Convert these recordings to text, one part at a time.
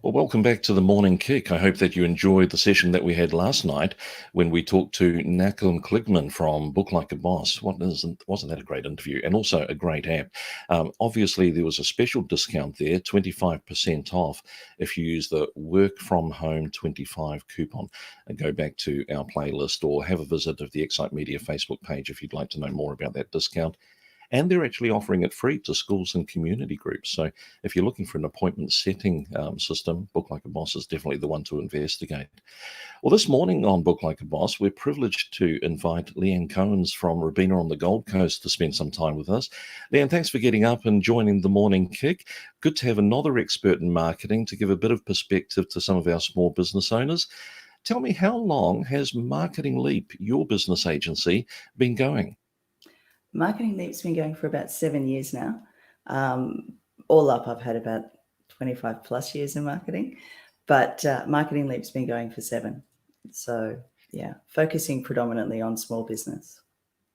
Well, welcome back to the Morning Kick. I hope that you enjoyed the session that we had last night when we talked to Nakum Kligman from Book Like a Boss. Wasn't that a great interview? And also a great app. Obviously, there was a special discount there, 25% off if you use the Work From Home 25 coupon. And go back to our playlist or have a visit of the Excite Media Facebook page if you'd like to know more about that discount. And they're actually offering it free to schools and community groups. So if you're looking for an appointment setting system, Book Like a Boss is definitely the one to investigate. Well, this morning on Book Like a Boss, we're privileged to invite Leanne Cohens from Robina on the Gold Coast to spend some time with us. Leanne, thanks for getting up and joining the Morning Kick. Good to have another expert in marketing to give a bit of perspective to some of our small business owners. Tell me, how long has Marketing Leap, your business agency, been going? Marketing Leap's been going for about 7 years now. All up, I've had about 25 plus years in marketing, but Marketing Leap's been going for 7. So, yeah, focusing predominantly on small business.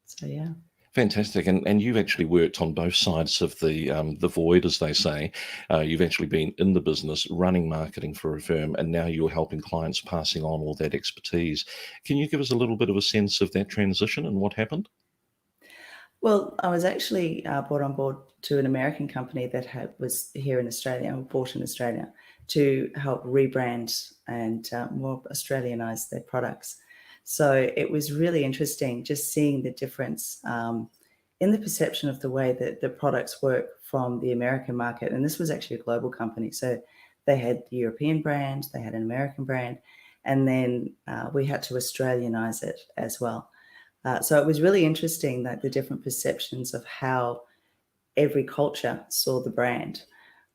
So, yeah. Fantastic, and you've actually worked on both sides of the void, as they say. You've actually been in the business, running marketing for a firm, and now you're helping clients, passing on all that expertise. Can you give us a little bit of a sense of that transition and what happened? Well, I was actually brought on board to an American company that was here in Australia, bought in Australia, to help rebrand and more Australianize their products. So it was really interesting just seeing the difference in the perception of the way that the products work from the American market. And this was actually a global company. So they had the European brand, they had an American brand, and then we had to Australianize it as well. So it was really interesting that the different perceptions of how every culture saw the brand.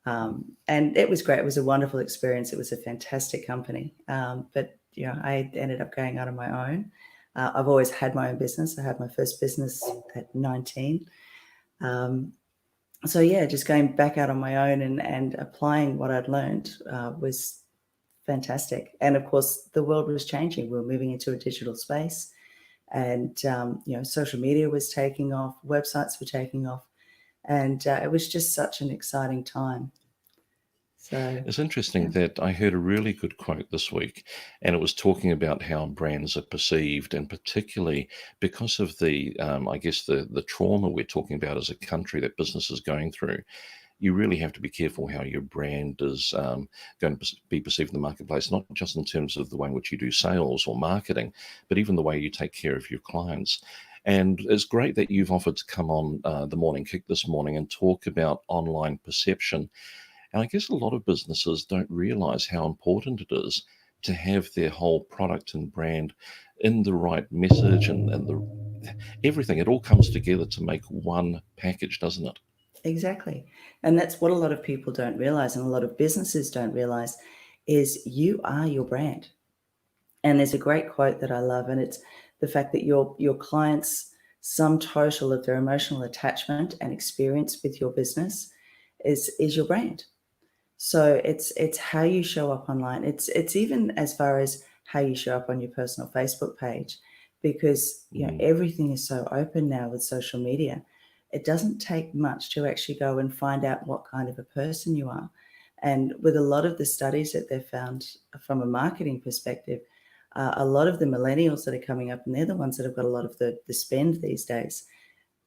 And it was great. It was a wonderful experience. It was a fantastic company. But I ended up going out on my own. I've always had my own business. I had my first business at 19. So yeah, just going back out on my own and applying what I'd learned was fantastic. And of course, the world was changing. We were moving into a digital space. And, social media was taking off, websites were taking off, and it was just such an exciting time. So, It's interesting yeah. that I heard a really good quote this week, and it was talking about how brands are perceived, and particularly because of I guess, the trauma we're talking about as a country that business is going through. You really have to be careful how your brand is going to be perceived in the marketplace, not just in terms of the way in which you do sales or marketing, but even the way you take care of your clients. And it's great that you've offered to come on the Morning Kick this morning and talk about online perception. And I guess a lot of businesses don't realize how important it is to have their whole product and brand in the right message and everything. It all comes together to make one package, doesn't it? Exactly. And that's what a lot of people don't realize, and a lot of businesses don't realize, is you are your brand. And there's a great quote that I love, and it's the fact that your clients' sum total of their emotional attachment and experience with your business is your brand. So it's how you show up online. It's even as far as how you show up on your personal Facebook page, because Mm. everything is so open now with social media. It doesn't take much to actually go and find out what kind of a person you are. And with a lot of the studies that they've found from a marketing perspective, a lot of the millennials that are coming up, and they're the ones that have got a lot of the spend these days,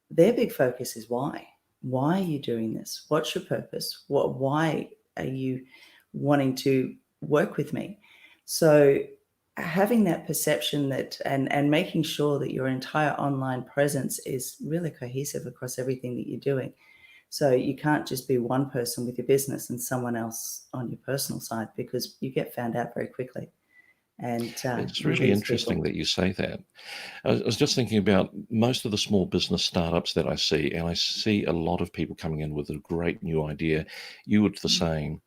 their big focus is why. Why are you doing this? What's your purpose? Why are you wanting to work with me? So having that perception that and making sure that your entire online presence is really cohesive across everything that you're doing. So you can't just be one person with your business and someone else on your personal side, because you get found out very quickly, and It's you really lose interesting people. that you say that. I was just thinking about most of the small business startups that I see, and I see a lot of people coming in with a great new idea. You would the same.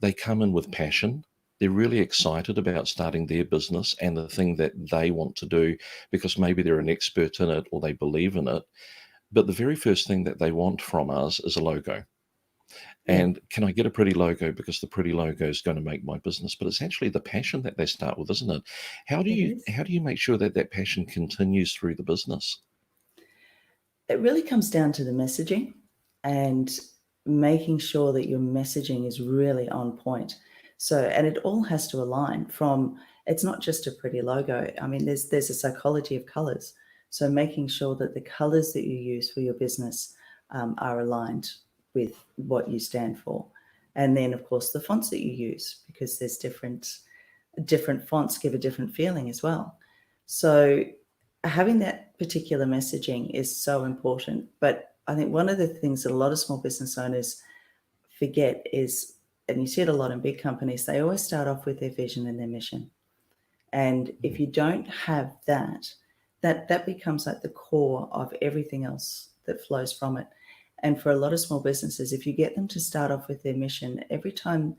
They come in with passion. They're really excited about starting their business and the thing that they want to do because maybe they're an expert in it or they believe in it. But the very first thing that they want from us is a logo. Yeah, And can I get a pretty logo because the pretty logo is going to make my business? But it's actually the passion that they start with, isn't it? How do it you is. how do you make sure that that passion continues through the business? It really comes down to the messaging and making sure that your messaging is really on point. So, and it all has to align from, it's not just a pretty logo. I mean, there's a psychology of colors. So making sure that the colors that you use for your business are aligned with what you stand for. And then of course the fonts that you use, because there's different fonts give a different feeling as well. So having that particular messaging is so important. But I think one of the things that a lot of small business owners forget is, and you see it a lot in big companies, they always start off with their vision and their mission. And if you don't have that, that becomes like the core of everything else that flows from it. And for a lot of small businesses, if you get them to start off with their mission, every time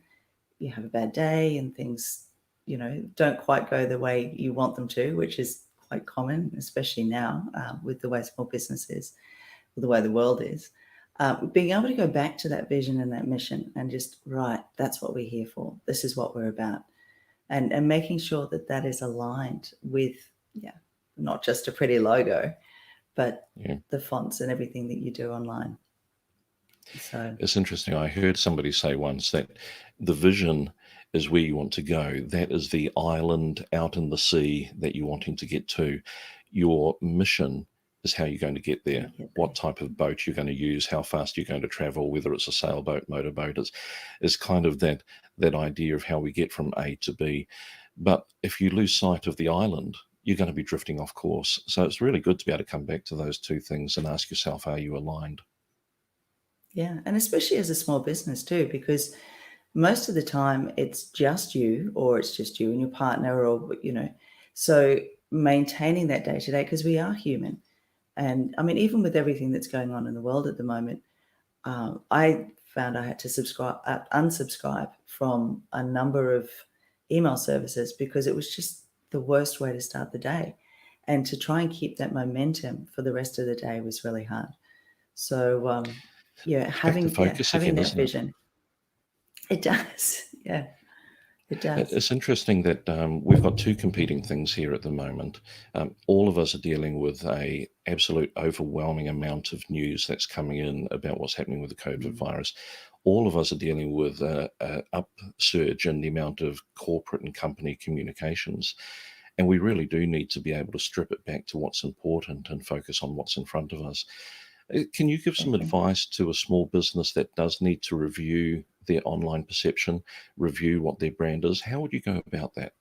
you have a bad day and things, don't quite go the way you want them to, which is quite common, especially now with the way small business is, or the way the world is, being able to go back to that vision and that mission and just, right, that's what we're here for. This is what we're about. And making sure that that is aligned with, not just a pretty logo, but the fonts and everything that you do online. So it's interesting. I heard somebody say once that the vision is where you want to go. That is the island out in the sea that you're wanting to get to. Your mission is how you're going to get there, what type of boat you're going to use, how fast you're going to travel, whether it's a sailboat, motorboat. It's kind of that idea of how we get from A to B. But if you lose sight of the island, you're going to be drifting off course. So it's really good to be able to come back to those two things and ask yourself, are you aligned? yeah, and especially as a small business too, because most of the time it's just you, or it's just you and your partner, or so maintaining that day to day, because we are human. And I mean, even with everything that's going on in the world at the moment, I found I had to unsubscribe from a number of email services because it was just the worst way to start the day. And to try and keep that momentum for the rest of the day was really hard. So, Back to having focus again, that isn't it? vision, it does. Yeah, it does. It's interesting that we've got two competing things here at the moment. All of us are dealing with a absolute overwhelming amount of news that's coming in about what's happening with the COVID virus. All of us are dealing with an upsurge in the amount of corporate and company communications. And we really do need to be able to strip it back to what's important and focus on what's in front of us. Can you give some Exactly. advice to a small business that does need to review their online perception, review what their brand is? How would you go about that?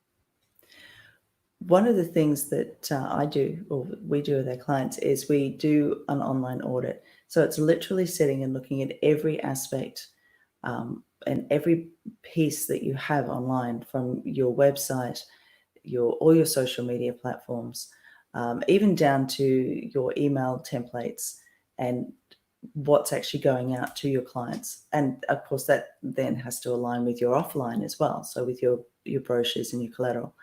One of the things that I do, or we do with our clients, is we do an online audit. So it's literally sitting and looking at every aspect and every piece that you have online, from your website, all your social media platforms, even down to your email templates and what's actually going out to your clients. And of course, that then has to align with your offline as well. So with your brochures and your collateral.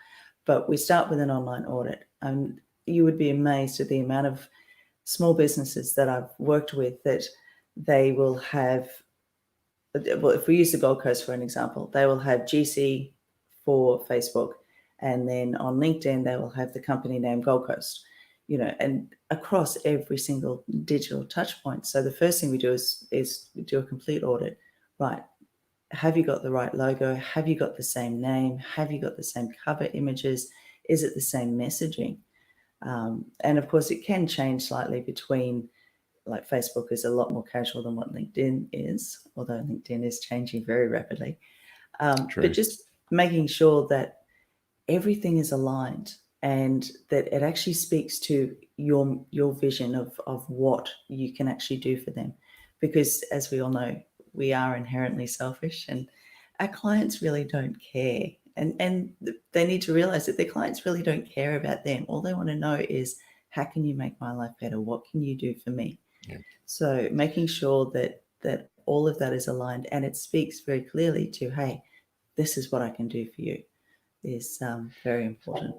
But we start with an online audit. And you would be amazed at the amount of small businesses that I've worked with that they will have, well, if we use the Gold Coast for an example, they will have GC for Facebook. And then on LinkedIn, they will have the company name Gold Coast, and across every single digital touch point. So the first thing we do is we do a complete audit. Right. Have you got the right logo? Have you got the same name? Have you got the same cover images? Is it the same messaging? And of course, it can change slightly between, like Facebook is a lot more casual than what LinkedIn is, although LinkedIn is changing very rapidly. But True. just making sure that everything is aligned and that it actually speaks to your vision of what you can actually do for them. Because as we all know, we are inherently selfish and our clients really don't care. And they need to realize that their clients really don't care about them. All they want to know is, how can you make my life better? What can you do for me? Yeah. So making sure that all of that is aligned and it speaks very clearly to, hey, this is what I can do for you, is very important.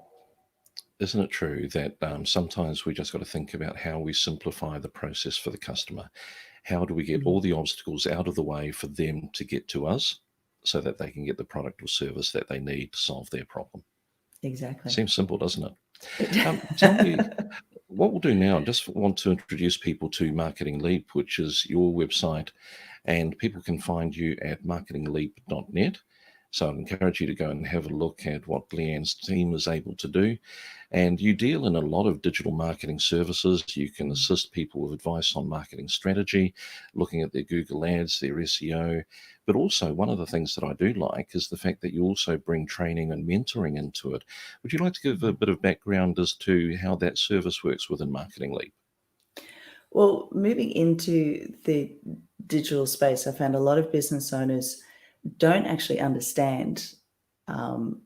Isn't it true that sometimes we just got to think about how we simplify the process for the customer? How do we get all the obstacles out of the way for them to get to us so that they can get the product or service that they need to solve their problem? Exactly. Seems simple, doesn't it? Tell me, what we'll do now, I just want to introduce people to Marketing Leap, which is your website, and people can find you at marketingleap.net. So I'd encourage you to go and have a look at what Leanne's team is able to do. And you deal in a lot of digital marketing services. You can assist people with advice on marketing strategy, looking at their Google ads, their SEO. But also, one of the things that I do like is the fact that you also bring training and mentoring into it. Would you like to give a bit of background as to how that service works within Marketing Leap? Well, moving into the digital space, I found a lot of business owners don't actually understand um,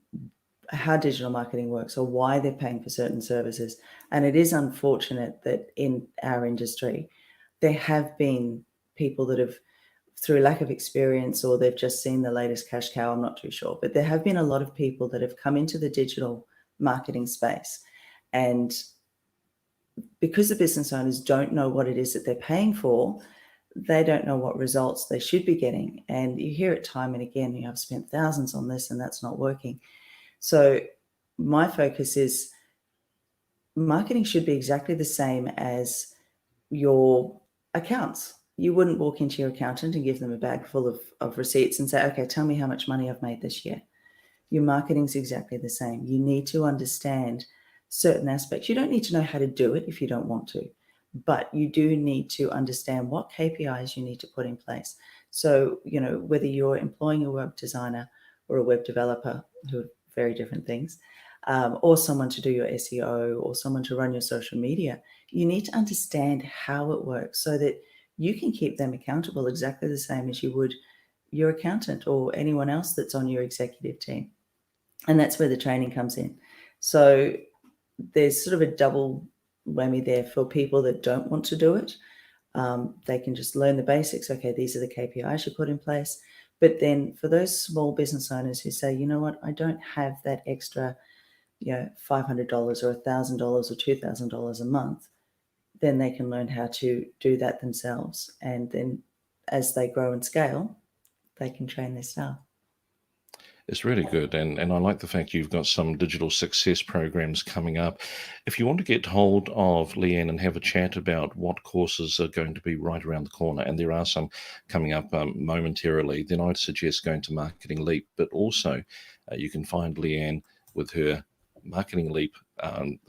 how digital marketing works or why they're paying for certain services. And it is unfortunate that in our industry, there have been people that have, through lack of experience or they've just seen the latest cash cow, I'm not too sure, but there have been a lot of people that have come into the digital marketing space. And because the business owners don't know what it is that they're paying for, they don't know what results they should be getting. And you hear it time and again, I've spent thousands on this and that's not working. So my focus is marketing should be exactly the same as your accounts. You wouldn't walk into your accountant and give them a bag full of receipts and say, okay, tell me how much money I've made this year. Your marketing's exactly the same. You need to understand certain aspects. You don't need to know how to do it if you don't want to, but you do need to understand what KPIs you need to put in place. So, whether you're employing a web designer or a web developer, who are very different things, or someone to do your SEO or someone to run your social media, you need to understand how it works so that you can keep them accountable exactly the same as you would your accountant or anyone else that's on your executive team. And that's where the training comes in. So there's sort of a double whammy there for people that don't want to do it. They can just learn the basics. Okay, these are the KPIs you put in place. But then for those small business owners who say, you know what, I don't have that extra, $500 or $1,000 or $2,000 a month, then they can learn how to do that themselves. And then as they grow and scale, they can train their staff. It's really good. And I like the fact you've got some digital success programs coming up. If you want to get hold of Leanne and have a chat about what courses are going to be right around the corner, and there are some coming up momentarily, then I'd suggest going to Marketing Leap. But also, you can find Leanne with her Marketing Leap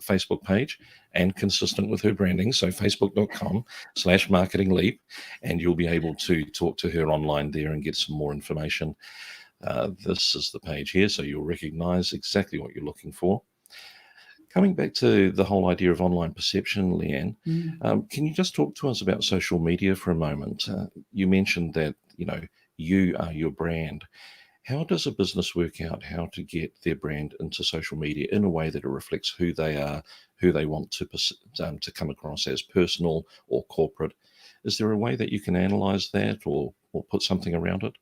Facebook page and consistent with her branding. So facebook.com/Marketing Leap, and you'll be able to talk to her online there and get some more information. This is the page here, so you'll recognize exactly what you're looking for. Coming back to the whole idea of online perception, Leanne, can you just talk to us about social media for a moment? You mentioned that, you are your brand. How does a business work out how to get their brand into social media in a way that it reflects who they are, who they want to come across as personal or corporate? Is there a way that you can analyze that or put something around it?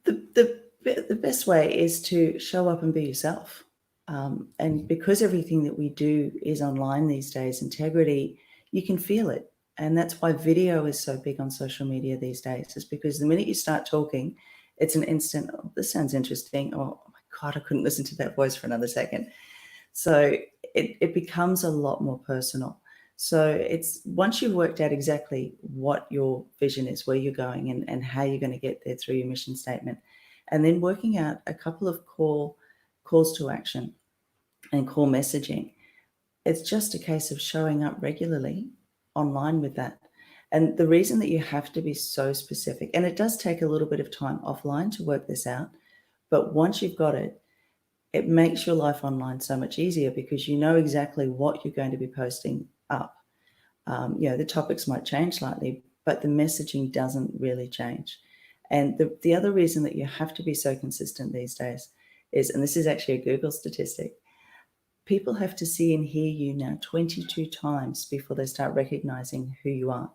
The best way is to show up and be yourself. And because everything that we do is online these days, integrity, you can feel it. And that's why video is so big on social media these days, is because the minute you start talking, it's an instant, oh, this sounds interesting. Oh my God, I couldn't listen to that voice for another second. So it becomes a lot more personal. So it's once you've worked out exactly what your vision is, where you're going and how you're going to get there through your mission statement, and then working out a couple of core calls to action and core messaging, it's just a case of showing up regularly online with that. And the reason that you have to be so specific, and it does take a little bit of time offline to work this out, but once you've got it, it makes your life online so much easier because you know exactly what you're going to be posting up. The topics might change slightly, but the messaging doesn't really change. And the other reason that you have to be so consistent these days is, and this is actually a Google statistic, people have to see and hear you now 22 times before they start recognizing who you are.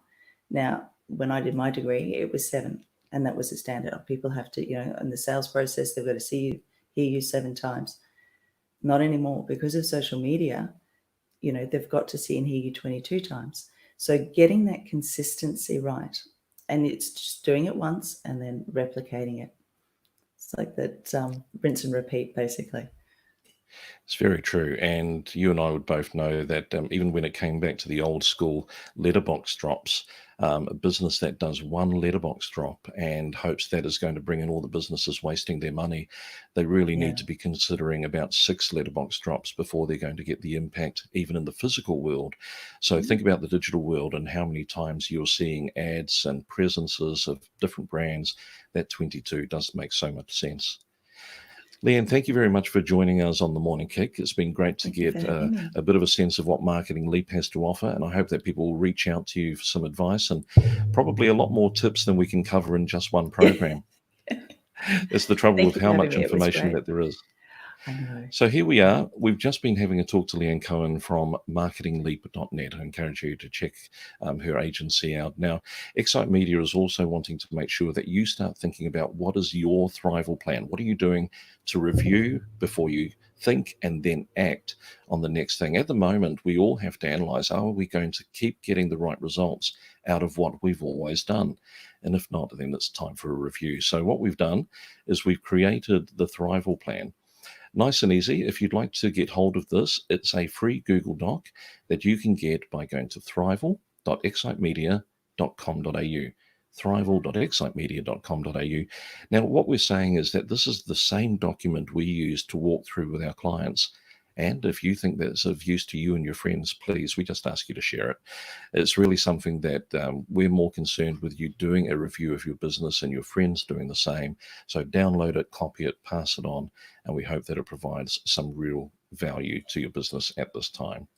Now, when I did my degree, it was 7, and that was the standard. People have to, in the sales process, they've got to see you, hear you 7 times. Not anymore. Because of social media, they've got to see and hear you 22 times. So getting that consistency right, and it's just doing it once and then replicating it. It's like that rinse and repeat, basically. It's very true. And you and I would both know that even when it came back to the old school letterbox drops, a business that does one letterbox drop and hopes that is going to bring in all the businesses wasting their money, they really need Yeah. to be considering about 6 letterbox drops before they're going to get the impact, even in the physical world. So think Mm. about the digital world and how many times you're seeing ads and presences of different brands. That 22 does make so much sense. Leanne, thank you very much for joining us on the Morning Kick. It's been great to Thank you for get having me. a bit of a sense of what Marketing Leap has to offer, and I hope that people will reach out to you for some advice and probably a lot more tips than we can cover in just one program. It's the trouble Thank with you for how having much me. It was information great. that there is. I know. So here we Yeah. are. We've just been having a talk to Leanne Cohen from marketingleap.net. I encourage you to check her agency out. Now, Excite Media is also wanting to make sure that you start thinking about what is your thrival plan? What are you doing to review before you think and then act on the next thing? At the moment, we all have to analyze, are we going to keep getting the right results out of what we've always done? And if not, then it's time for a review. So what we've done is we've created the thrival plan. Nice and easy. If you'd like to get hold of this, it's a free Google Doc that you can get by going to thrival.excitemedia.com.au. Thrival.excitemedia.com.au. Now, what we're saying is that this is the same document we use to walk through with our clients. And if you think that's of use to you and your friends, please, we just ask you to share it. It's really something that we're more concerned with you doing a review of your business and your friends doing the same. So download it, copy it, pass it on, and we hope that it provides some real value to your business at this time.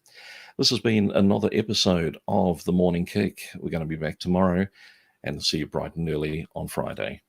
This has been another episode of The Morning Kick. We're going to be back tomorrow and see you bright and early on Friday.